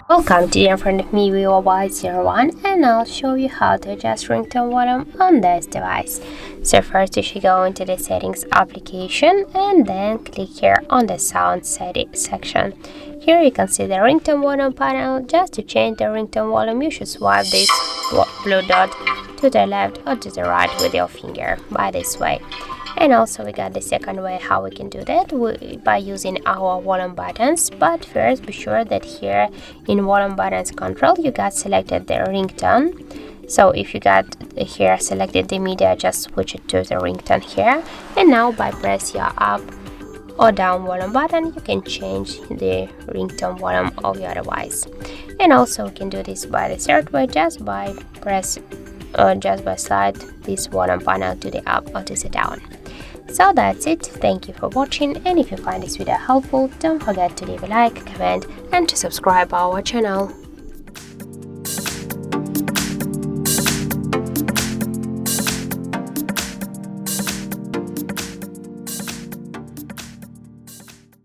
Welcome to in front of me, Vivo Y01, and I'll show you how to adjust ringtone volume on this device. So first you should go into the settings application and then click here on the sound section. Here you can see the ringtone volume panel. Just to change the ringtone volume, you should swipe this blue dot to the left or to the right with your finger by this way. And also we got the second way how we can do that by using our volume buttons. But first be sure that here in volume buttons control you got selected the ringtone. So if you got here selected the media, just switch it to the ringtone here. And now by press your up or down volume button, you can change the ringtone volume of your device. And also we can do this by the third way, just by slide this volume panel to the up or to the down. So that's it. Thank you for watching, and if you find this video helpful, don't forget to leave a like, comment and to subscribe our channel.